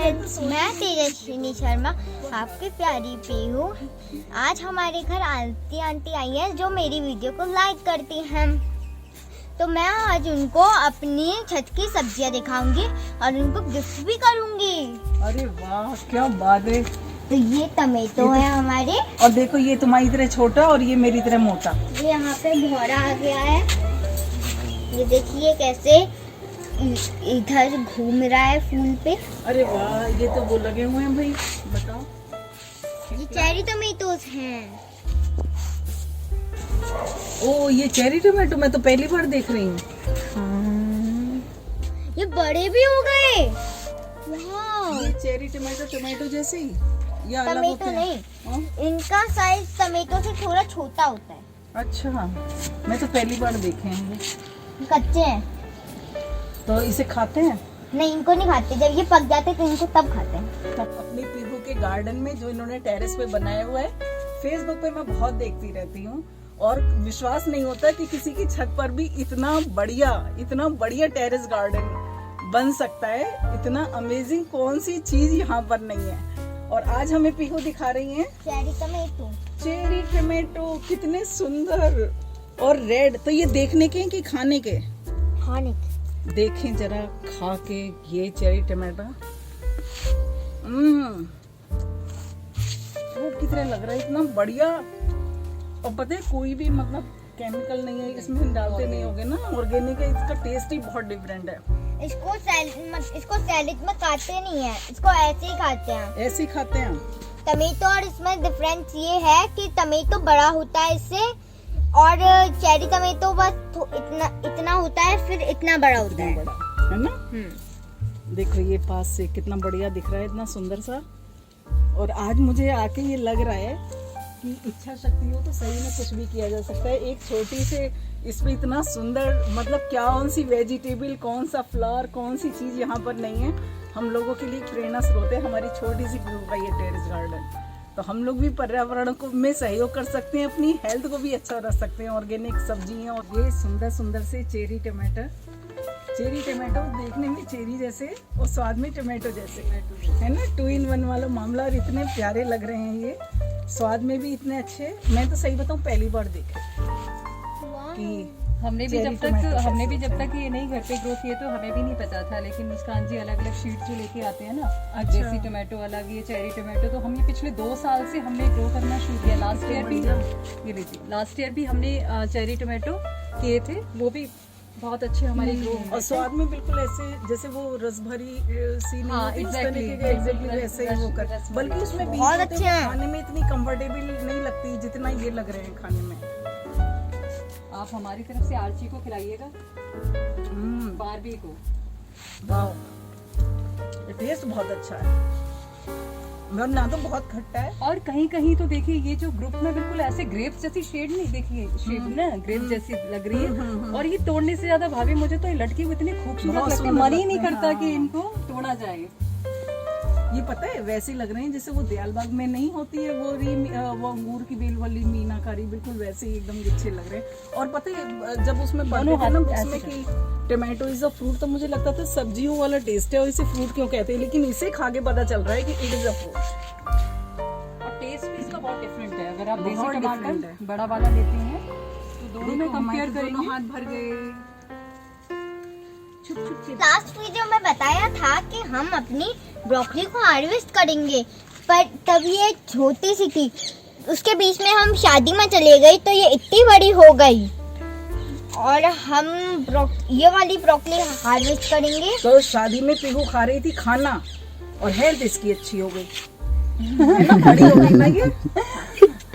Friends, मैं तेजस्विनी शर्मा आपकी प्यारी पीहू। आज हमारे घर आंटी आई है जो मेरी वीडियो को लाइक करती हैं। तो मैं आज उनको अपनी छत की सब्जियां दिखाऊंगी और उनको गिफ्ट भी करूंगी। अरे वाह, क्या बात है। तो ये टमेटो है हमारे, और देखो ये तुम्हारी तरह छोटा और ये मेरी तरह मोटा। ये यहाँ पे भौरा आ गया है। ये देखिए कैसे इधर घूम रहा है फूल पे। अरे वाह, ये तो वो लगे हुए हैं भाई, बताओ। ये चेरी टमेटोज हैं। ओ, ये चेरी टमाटो मैं तो पहली बार देख रही हूँ। ये बड़े भी हो गए। वाह, ये चेरी टमाटो जैसे ही या अलग टमेटो होते हैं? नहीं, हाँ? इनका साइज टमेटो से थोड़ा छोटा होता है। अच्छा, मैं तो पहली बार देखे हैं ये। कच्चे हैं। तो इसे खाते हैं? नहीं, इनको नहीं खाते। जब ये पक जाते तो इनको तब खाते हैं। अपनी पीहू के गार्डन में जो इन्होंने टेरेस पे बनाया हुआ है, फेसबुक पे मैं बहुत देखती रहती हूँ और विश्वास नहीं होता कि किसी की छत पर भी इतना बढ़िया टेरेस गार्डन बन सकता है। इतना अमेजिंग कौन सी चीज यहाँ पर नहीं है। और आज हमें पीहू दिखा रही हैं चेरी टमाटो, कितने सुंदर और रेड। तो ये देखने के हैं कि खाने के? खाने के। देखें जरा खा के ये चेरी टमाटो। फ्रूट की तरह लग रहा है, इतना बढ़िया। और पता है कोई भी मतलब केमिकल नहीं है इसमें, डालते नहीं होंगे ना, ऑर्गेनिक है। इसका टेस्ट ही बहुत डिफरेंट है। इसको सैलेड में काटते नहीं है, इसको ऐसे ही खाते हैं। ऐसे ही खाते हैं टमेटो। और इसमें डिफरेंस ये है कि टमेटो बड़ा होता है इससे, और चेरी टमेटो बस इतना होता है, फिर इतना बड़ा होता है। बड़ा है ना। देखो ये पास से कितना बढ़िया दिख रहा है, इतना सुंदर सा। और आज मुझे आके ये लग रहा है कि इच्छा शक्ति हो तो सही में कुछ भी किया जा सकता है। एक छोटी से इसमें इतना सुंदर, मतलब कौन सी वेजिटेबल, कौन सा फ्लावर, कौन सी चीज यहाँ पर नहीं है। हम लोगों के लिए प्रेरणा स्रोत है हमारी छोटी सी ग्रुप का ये टेरेस गार्डन। तो हम लोग भी पर्यावरण को में सहयोग कर सकते हैं, अपनी हेल्थ को भी अच्छा रख सकते हैं। ऑर्गेनिक सब्जियां और ये सुंदर सुंदर से चेरी टमाटो देखने में चेरी जैसे और स्वाद में टमाटो जैसे है ना। 2 in 1 वाला मामला। और इतने प्यारे लग रहे हैं ये, स्वाद में भी इतने अच्छे। मैं तो सही बताऊं पहली बार देखे कि हमने भी जब तक ये नहीं घर पे ग्रो किए तो हमें भी नहीं पता था। लेकिन मुस्कान जी अलग अलग शीट जो लेके आते हैं ना, देसी टमाटो अलग, ये चेरी टमाटो, तो हम ये पिछले 2 साल से हमने ग्रो करना शुरू किया। लास्ट ईयर भी हमने चेरी टमाटो किए थे, वो भी बहुत अच्छे हमारे ग्रो। और स्वाद में बिल्कुल ऐसे जैसे वो रसभरी सी नहीं होती, एग्जैक्टली वैसे ही वो कर। बल्कि उसमें बीज बहुत होते अच्छे हैं, हैं। खाने में इतनी कंफर्टेबल नहीं लगती जितना ये लग रहे हैं खाने में। आप हमारी तरफ से आर्ची को खिलाइएगा, बारबी को। वाह, टेस्ट बहुत अच्छा है, मगर ना तो बहुत खट्टा है। और कहीं कहीं तो देखिए ये जो ग्रुप में बिल्कुल ऐसे ग्रेप्स जैसी शेड नहीं, देखिए शेड ना ग्रेप जैसी लग रही है। और ये तोड़ने से ज्यादा भाभी मुझे तो ये लटकी हुई इतनी खूबसूरत लगती है, मन ही नहीं करता कि इनको तोड़ा जाए। ये पता है वैसे लग रहे हैं जैसे वो दयालबाग में नहीं होती है वो अंगूर की बेल वाली मीनाकारी, बिल्कुल वैसे ही एकदम गुच्छे लग रहे हैं। और पता है जब उसमें पढ़ते थे ना उसमें कि टमाटो इज अ फ्रूट, तो मुझे लगता था सब्जियों वाला टेस्ट है और इसे फ्रूट क्यों कहते हैं, लेकिन इसे खा के पता चल रहा है कि इट इज अ फ्रूट। और टेस्ट भी इसका बहुत डिफरेंट है। अगर आप देसी टमाटर बड़ा वाला लेते हैं तो दोनों में कंपेयर करेंगे, हाथ भर गए। लास्ट वीडियो में बताया था कि हम अपनी ब्रोकली को हार्वेस्ट करेंगे, पर तब ये छोटी सी थी। उसके बीच में हम शादी में चले गए तो ये इतनी बड़ी हो गई और हम ये वाली ब्रोकली हार्वेस्ट करेंगे। तो शादी में पीहू खा रही थी खाना और हेल्थ इसकी अच्छी हो गई है ना, बड़ी हो गई ना ये।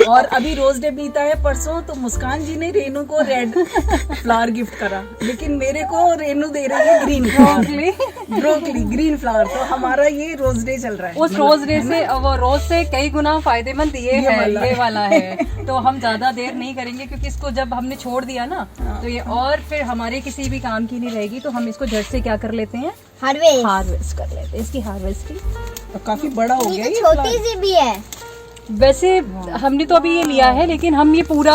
और अभी रोज डे बीता है परसों, तो मुस्कान जी ने रेनू को रेड फ्लावर गिफ्ट करा, लेकिन मेरे को रेनू दे रही है ग्रीन ब्रोकली ग्रीन फ्लावर। तो हमारा ये रोज डे चल रहा है। उस रोज डे से वो रोज से कई गुना फायदेमंद ये वाला है। तो हम ज्यादा देर नहीं करेंगे क्योंकि इसको जब हमने छोड़ दिया ना तो ये और फिर हमारे किसी भी काम की नहीं रहेगी। तो हम इसको झट से क्या कर लेते हैं, हार्वेस्ट कर लेते हैं इसकी हार्वेस्टिंग। तो काफी बड़ा हो गया, ये छोटी सी भी है। वैसे हमने तो अभी ये लिया है, लेकिन हम ये पूरा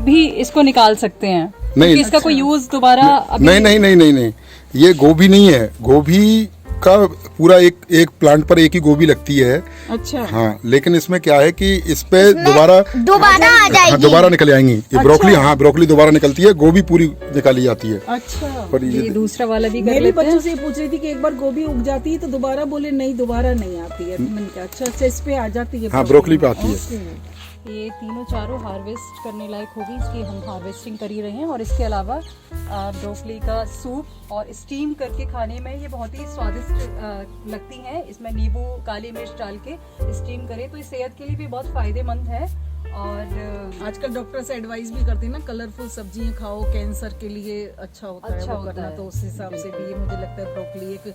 भी इसको निकाल सकते हैं। नहीं, इसका कोई यूज दोबारा नहीं, ये गोभी नहीं है, गोभी का पूरा एक प्लांट पर एक ही गोभी लगती है। अच्छा। हाँ, लेकिन इसमें क्या है कि इस पे दोबारा आ जाएगी। हाँ, दोबारा निकल आएंगी। ये ब्रोकली, हाँ ब्रोकली दोबारा निकलती है, गोभी पूरी निकाली जाती है। अच्छा। पर ये दूसरा वाला भी कर मेरे लेते हैं। बच्चों से पूछ रही थी कि एक बार गोभी उग जाती है तो दोबारा, बोले नहीं दोबारा नहीं आती है। मैंने कहा अच्छा इस पे आ जाती है। हाँ, ब्रोकली पे आती है। ये तीनों चारों हार्वेस्ट करने लायक होगी, इसकी हम हार्वेस्टिंग कर ही रहे हैं। और इसके अलावा ब्रोकली का सूप और स्टीम करके खाने में ये बहुत ही स्वादिष्ट लगती हैं। इसमें नींबू, काली मिर्च डाल के स्टीम करें तो ये सेहत के लिए भी बहुत फायदेमंद है। और आजकल डॉक्टर्स एडवाइस भी करते हैं ना, कलरफुल सब्जियां खाओ, कैंसर के लिए अच्छा होता है वो करना। तो उस हिसाब से भी ये मुझे लगता है ब्रोकली एक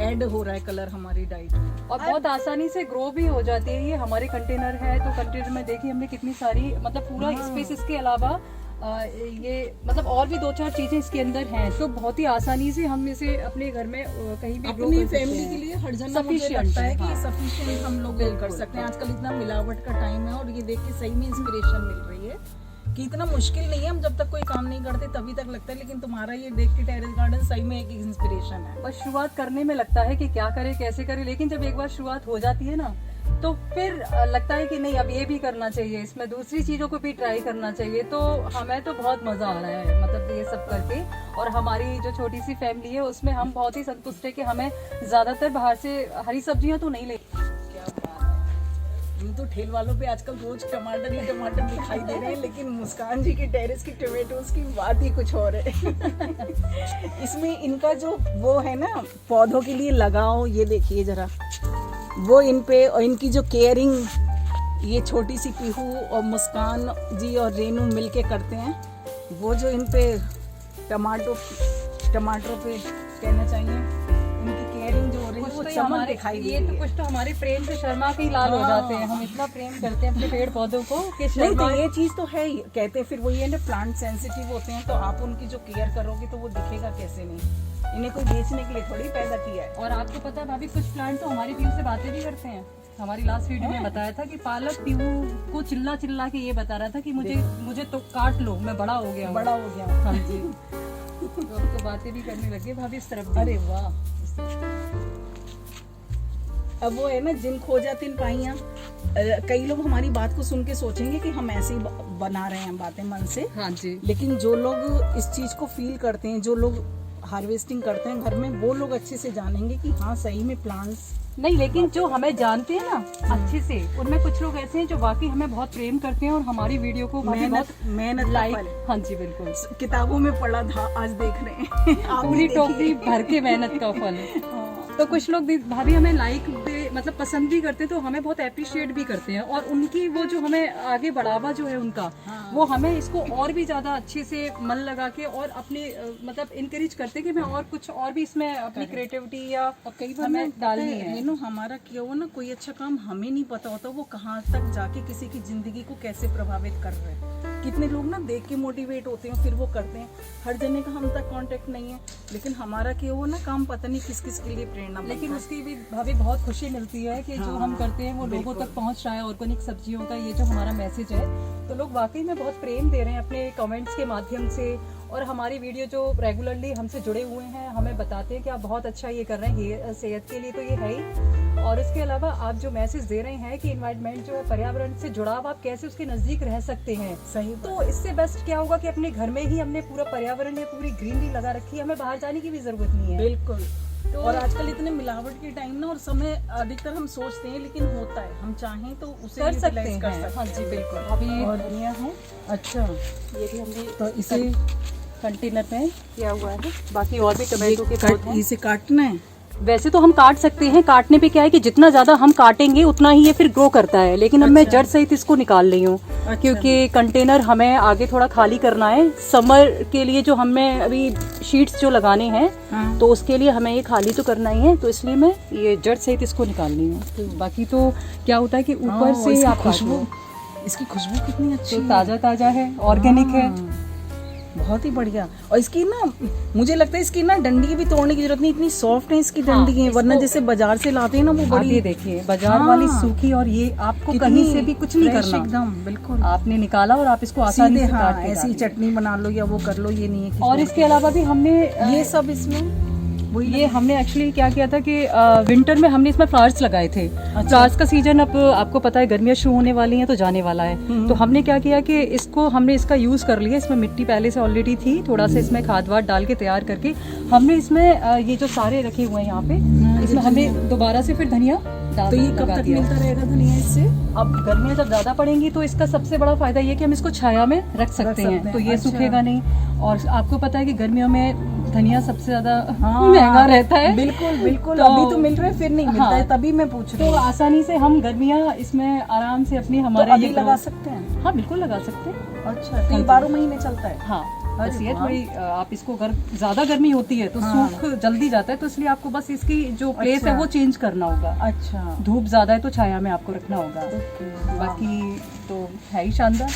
ऐड हो रहा है कलर हमारी डाइट में। और बहुत आसानी से ग्रो भी हो जाती है। ये हमारे कंटेनर है तो कंटेनर में देखिए हमने कितनी सारी, मतलब पूरा स्पेस इसके अलावा ये मतलब और भी 2-4 चीजें इसके अंदर हैं, तो बहुत ही आसानी से हम इसे अपने घर में कहीं भी grow अपनी कर सकते फैमिली हैं। के लिए हर जगह मुझे Sufficient लगता है कि हाँ। सफिशिएंट हम लोग कर सकते हैं। आजकल इतना मिलावट का टाइम है और ये देख के सही में इंस्पिरेशन मिल रही है कि इतना मुश्किल नहीं है। हम जब तक कोई काम नहीं करते तभी तक लगता है, लेकिन तुम्हारा ये देख के टेरेस गार्डन सही में एक इंस्पिरेशन है। बस शुरुआत करने में लगता है कि क्या करें कैसे करें, लेकिन जब एक बार शुरुआत हो जाती है ना तो फिर लगता है कि नहीं अब ये भी करना चाहिए, इसमें दूसरी चीजों को भी ट्राई करना चाहिए। तो हमें तो बहुत मजा आ रहा है मतलब ये सब करके। और हमारी जो छोटी सी फैमिली है उसमें हम बहुत ही संतुष्ट है कि हमें ज्यादातर बाहर से हरी सब्जियां तो नहीं ले। तो ठेल वालों पे आजकल रोज टमाटर ही टमाटर दिखाई दे रहे हैं, लेकिन मुस्कान जी की टेरेस की टोमेटोज की बात ही कुछ और है। इसमें इनका जो वो है ना पौधों के लिए लगाओ, ये देखिए जरा वो इन पे, और इनकी जो केयरिंग ये छोटी सी पीहू और मुस्कान जी और रेनू मिलके करते हैं। वो जो इन पे टमाटरों पे कहना चाहिए इनकी केयरिंग जो हो रही है वो चमक दिखाई दे रही है। कुछ तो हमारे प्रेम से शर्मा के ही लाल हो जाते हैं। हम इतना प्रेम करते हैं अपने पेड़ पौधों को कि नहीं तो शर्मा। ये चीज तो है ही, कहते हैं फिर वही है ना, प्लांट सेंसिटिव होते हैं तो आप उनकी जो केयर करोगे तो वो दिखेगा कैसे नहीं। इन्हें कोई बेचने के लिए थोड़ी पैदा किया है। और आपको पता है भाभी कुछ प्लांट तो हमारी पीहू से बातें भी करते हैं। हमारी लास्ट वीडियो में बताया था कि पालक पीहू को चिल्ला चिल्ला के ये बता रहा था कि मुझे तो काट लो, मैं बड़ा हो गया हूँ। बड़ा हो गया। हाँ जी। तो अब तो बातें भी करने लगे भाभी इस तरफ भी। अरे वाह। अब वो है ना जिन खोजा तिन पाइयां। कई लोग हमारी बात को सुन के सोचेंगे कि हम ऐसे ही बना रहे हैं बातें मन से। हाँ जी। लेकिन जो लोग इस चीज को फील करते हैं, जो लोग हार्वेस्टिंग करते हैं घर में, वो लोग अच्छे से जानेंगे कि हाँ सही में प्लांट्स नहीं, लेकिन जो हमें जानते हैं ना अच्छे से, उनमें कुछ लोग ऐसे हैं जो वाकई हमें बहुत प्रेम करते हैं और हमारी वीडियो को मेहनत लाइक। हाँ जी बिल्कुल, किताबों में पढ़ा था, आज देख रहे हैं। आप पूरी भी टोकरी देखिए। भर के मेहनत का फल है। तो कुछ लोग भी भाभी हमें लाइक मतलब पसंद भी करते हैं, तो हमें बहुत अप्रिशिएट भी करते हैं। और उनकी वो जो हमें आगे बढ़ावा जो है उनका, वो हमें इसको और भी ज्यादा अच्छे से मन लगा के और अपने मतलब इनकरेज करते हैं कि मैं और कुछ और भी इसमें अपनी क्रिएटिविटी या कई बार हमें डालनी है। नो हमारा किया हुआ ना कोई अच्छा काम हमें नहीं पता होता वो कहाँ तक जाके किसी की जिंदगी को कैसे प्रभावित कर रहे हैं। कितने लोग ना देख के मोटिवेट होते हैं फिर वो करते हैं। हर जने का हम तक कांटेक्ट नहीं है, लेकिन हमारा किया हुआ ना काम पता नहीं किस किस के लिए प्रेरणा बनता है। लेकिन उसकी भी भाभी बहुत खुशी मिलती है कि जो हम करते हैं वो लोगों तक पहुंच रहा है। ऑर्गेनिक सब्जियों का ये जो हमारा मैसेज है, तो लोग वाकई में बहुत प्रेम दे रहे हैं अपने कमेंट्स के माध्यम से। और हमारी वीडियो जो रेगुलरली हमसे जुड़े हुए हैं हमें बताते हैं कि आप बहुत अच्छा ये कर रहे हैं, ये सेहत के लिए तो ये है ही। और इसके अलावा आप जो मैसेज दे रहे हैं कि एनवायरनमेंट जो है, पर्यावरण से जुड़ाव, आप कैसे उसके नजदीक रह सकते हैं। सही तो इससे बेस्ट क्या होगा कि अपने घर में ही हमने पूरा पर्यावरण या पूरी ग्रीनरी लगा रखी है, हमें बाहर जाने की भी जरूरत नहीं है। बिल्कुल। और आजकल इतने मिलावट के टाइम ना, और समय अधिकतर हम सोचते हैं लेकिन होता है, हम चाहें तो उसे कर सकते utilize हैं। हाँ जी बिल्कुल। अभी और धनिया है, अच्छा ये भी हमने तो इसे कंटेनर में किया हुआ है। बाकी और भी टमाटो के पौधे हैं। इसे काटना है। वैसे तो हम काट सकते हैं, काटने पे क्या है कि जितना ज्यादा हम काटेंगे उतना ही ये फिर ग्रो करता है। लेकिन अब मैं जड़ सहित इसको निकाल रही हूँ क्योंकि कंटेनर हमें आगे थोड़ा खाली करना है। समर के लिए जो हमें अभी शीट्स जो लगाने हैं तो उसके लिए हमें ये खाली तो करना ही है, तो इसलिए मैं ये जड़ सहित इसको निकाल रही हूँ। तो बाकी तो क्या होता है कि ऊपर से आप खुशबू, इसकी खुशबू कितनी अच्छी है। ताजा ताजा है, ऑर्गेनिक है, बहुत ही बढ़िया। और इसकी ना मुझे लगता है इसकी ना डंडी भी तोड़ने की जरूरत नहीं, इतनी सॉफ्ट है इसकी डंडी है। वरना जैसे बाजार से लाते हैं ना वो बड़ी, ये देखिए बाजार वाली सूखी, और ये आपको कहीं से भी कुछ नहीं करना, एकदम बिल्कुल आपने निकाला और आप इसको आसानी से काट के ऐसी चटनी बना लो या वो कर लो, ये नहीं है कि और इसके अलावा भी हमने ये सब इसमें ये हमने एक्चुअली क्या किया था कि विंटर में हमने इसमें फ्लावर्स लगाए थे। फ्लावर्स का सीजन अब आपको पता है, गर्मियाँ शुरू होने वाली हैं तो जाने वाला है। तो हमने क्या किया कि हमने इसका यूज कर लिया। इसमें मिट्टी पहले से ऑलरेडी थी, थोड़ा सा इसमें खाद वाद डाल के तैयार करके हमने इसमें ये जो सारे रखे हुए हैं यहाँ पे, इसमें हमने दोबारा से फिर धनिया तो ये कब तक मिलता रहेगा धनिया इससे? अब गर्मियाँ जब ज्यादा पड़ेंगी तो इसका सबसे बड़ा फायदा ये कि हम इसको छाया में रख सकते हैं, तो ये सूखेगा नहीं। और आपको पता है कि गर्मियों में धनिया सबसे ज्यादा महंगा रहता है। बिल्कुल बिल्कुल, अभी तो मिल रहा है, फिर नहीं मिलता है, तभी मैं पूछ रही तो हूँ। आसानी से हम गर्मियाँ इसमें आराम से अपनी हमारे तो अभी लगा सकते हैं? हाँ बिल्कुल लगा सकते हैं। अच्छा, तो ये 12 महीने चलता है? हाँ, बस ये थोड़ी आप इसको ज्यादा गर्मी होती है तो सूख जल्दी जाता है, तो इसलिए आपको बस इसकी जो प्लेस है वो चेंज करना होगा। अच्छा, धूप ज्यादा है तो छाया में आपको रखना होगा। बाकी तो है ही शानदार,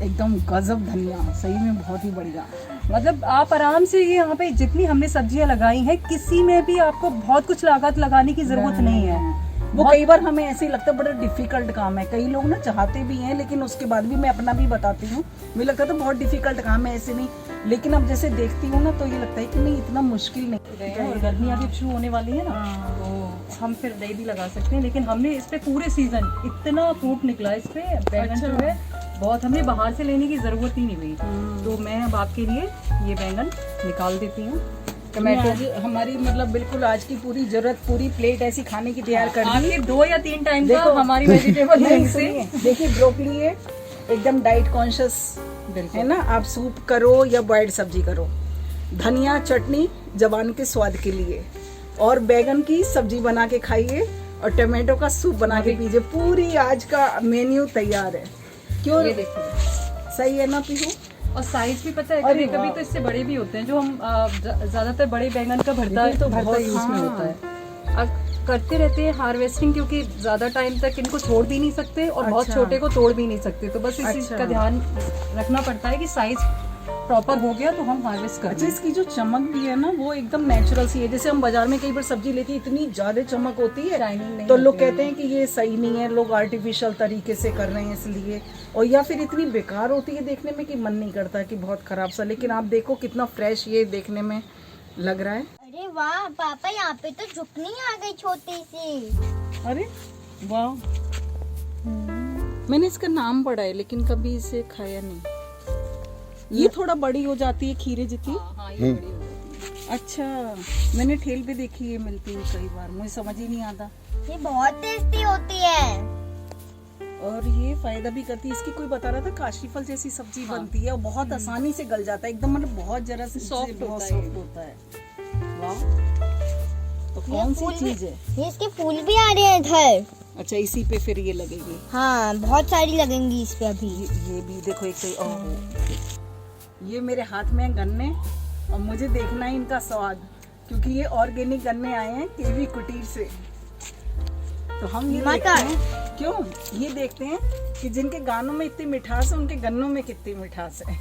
एकदम गजब धनिया, सही में बहुत ही बढ़िया। मतलब आप आराम से ये यहाँ पे जितनी हमने सब्जियां लगाई हैं, किसी में भी आपको बहुत कुछ लागत लगाने की जरूरत नहीं है। वो कई बार हमें ऐसे ही लगता है बड़ा डिफिकल्ट काम है, कई लोग ना चाहते भी हैं, लेकिन उसके बाद भी मैं अपना भी बताती हूँ, मुझे लगता है तो बहुत डिफिकल्ट काम है, ऐसे नहीं। लेकिन अब जैसे देखती हूँ ना तो ये लगता है कि नहीं, इतना मुश्किल नहीं है। और गर्मी अभी शुरू होने वाली है ना, तो हम फिर दही भी लगा सकते हैं। लेकिन हमने इस पे पूरे सीजन इतना फ्रूट निकला इस पे, बैंगन जो है बहुत, हमें बाहर से लेने की जरूरत ही नहीं हुई। तो मैं अब आपके लिए ये बैंगन निकाल देती हूँ। टमाटो हमारी मतलब बिल्कुल आज की पूरी जरूरत, पूरी प्लेट ऐसी खाने की तैयार कर दी। आखिर 2 या 3 टाइम का हमारी वेजिटेबल से देखिए ब्रोकली है, एकदम डाइट कॉन्शियस है ना, आप सूप करो या बॉइल्ड सब्जी करो, धनिया चटनी जवान के स्वाद के लिए, और बैगन की सब्जी बना के खाइए, और टमाटो का सूप बना के पीजिए। पूरी आज का मेन्यू तैयार है। क्यों, ये देखिए सही है ना पीहू? और साइज भी पता है, कभी कभी तो इससे बड़े भी होते हैं। जो हम ज्यादातर बड़े बैंगन का भरता यूज में होता है। अब करते रहते हैं हार्वेस्टिंग, क्योंकि ज्यादा टाइम तक इनको छोड़ भी नहीं सकते और बहुत छोटे को तोड़ भी नहीं सकते, तो बस इस चीज का ध्यान रखना पड़ता है कि साइज प्रॉपर हो गया तो हम हार्वेस्ट करते हैं। इसकी जो चमक भी है ना वो एकदम नेचुरल सी है। जैसे हम बाजार में कई बार सब्जी लेते हैं, इतनी ज्यादा चमक होती है तो लोग कहते हैं कि ये सही नहीं है, लोग आर्टिफिशियल तरीके से कर रहे हैं इसलिए, और या फिर इतनी बेकार होती है देखने में कि मन नहीं करता कि बहुत खराब सा। लेकिन आप देखो कितना फ्रेश ये देखने में लग रहा है। अरे वाह पापा, यहाँ पे तो झुकनी आ गई छोटी सी। अरे वाह, मैंने इसका नाम पढ़ा है लेकिन कभी इसे खाया नहीं। ये थोड़ा बड़ी हो जाती है, खीरे जितनी। हाँ, ये बड़ी हो जाती है। अच्छा, मैंने ठेल पे देखी है, मिलती है कई बार, मुझे समझ ही नहीं आता। ये बहुत टेस्टी होती है और ये फायदा भी करती है। इसकी कोई बता रहा था काशी फल जैसी सब्जी बनती है और बहुत आसानी से गल जाता है, एकदम मतलब बहुत जरा से सॉफ्ट होता है। वाह, तो कौन सी चीज है? ये इसके फूल भी आ रहे हैं इधर। अच्छा, इसी पे फिर ये लगेगी। हाँ, बहुत सारी लगेंगी इस पे अभी। ये भी देखो एक सही। ओह, ये मेरे हाथ में है गन्ने, और मुझे देखना है इनका स्वाद, क्योंकि ये ऑर्गेनिक गन्ने आए हैं केवी कुटीर से। तो हम ये देखते हैं, क्यों ये देखते हैं कि जिनके गानों में इतनी मिठास है उनके गन्नों में कितनी मिठास है।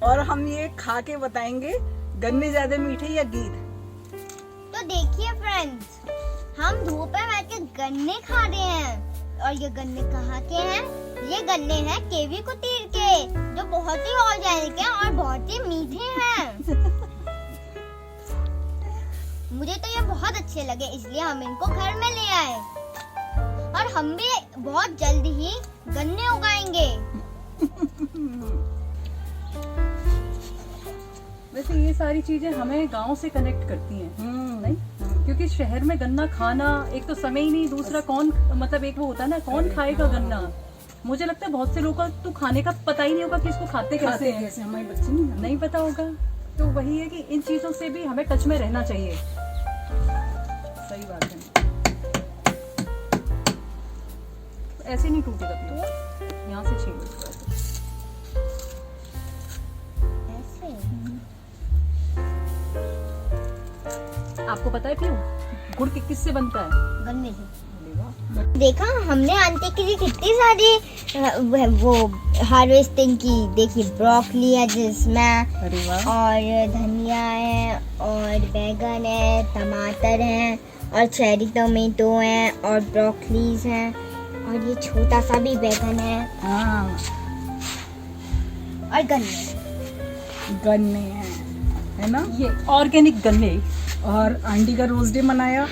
और हम ये खा के बताएंगे गन्ने ज्यादा मीठे या गीत। तो देखिए फ्रेंड्स, हम धूप में बैठ के गन्ने खा रहे हैं, और ये गन्ने कहाँ के हैं? ये गन्ने हैं केवी कुटीर के, जो बहुत ही ऑर्गेनिक हैं और बहुत ही मीठे हैं। मुझे तो ये बहुत अच्छे लगे, इसलिए हम इनको घर में ले आए, और हम भी बहुत जल्द ही गन्ने उगाएंगे। वैसे ये सारी चीजें हमें गांव से कनेक्ट करती हैं, नहीं? क्योंकि शहर में गन्ना खाना, एक तो समय ही नहीं, दूसरा कौन, मतलब एक वो होता है ना, कौन खाएगा गन्ना। मुझे लगता है बहुत से लोगों को तो खाने का पता ही नहीं होगा कि इसको खाते कैसे हैं। हमारे बच्चे नहीं पता होगा। तो वही है कि इन चीजों से भी हमें टच में रहना चाहिए। सही बात है। ऐसे नहीं टूटेगा तो यहाँ से छीन लो। आपको पता है क्यों गुड़ किससे बनता है? गन्ने से। देखा हमने आंटी के लिए कितनी सारी वो हार्वेस्टिंग की। देखिए ब्रोकली है जिसमें, और धनिया है, और बैगन है, टमाटर है, और चेरी टोमेटो है, और ब्रोकलीज हैं, और ये छोटा सा भी बैगन है। हाँ, और गन्ने हैं। है ना। ये ऑर्गेनिक गन्ने, और आंटी का रोज डे मनाया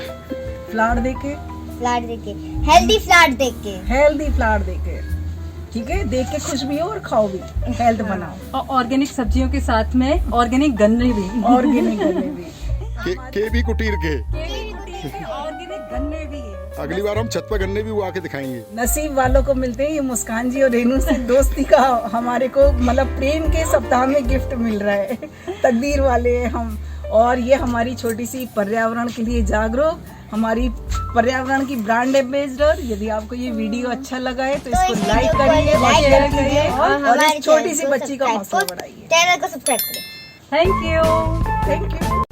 फ्लावर देके, फ्लावर देके, हेल्दी फ्लावर देके। हेल्दी फ्लावर देके, ठीक है। देख के खुश भी हो और खाओ भी, हेल्थ बनाओ। और ऑर्गेनिक सब्जियों के साथ में ऑर्गेनिक गन्ने भी, ऑर्गेनिक गन्ने भी, के भी कुटीर के। ऑर्गेनिक गन्ने भी। अगली बार हम छत पर गन्ने भी उगा के दिखाएंगे। नसीब वालों को मिलते हैं ये मुस्कान जी और रेनू से दोस्ती का हमारे को मतलब प्रेम के सप्ताह में गिफ्ट मिल रहा है। तकदीर वाले हैं हम। और ये हमारी छोटी सी पर्यावरण के लिए जागरूक, हमारी पर्यावरण की ब्रांड एम्बेसडर। यदि आपको ये वीडियो अच्छा लगा है तो इसको लाइक करिए, शेयर करिए और इस छोटी सी बच्ची का हौसला बढ़ाइए। चैनल को सब्सक्राइब करें। Thank you. Thank you.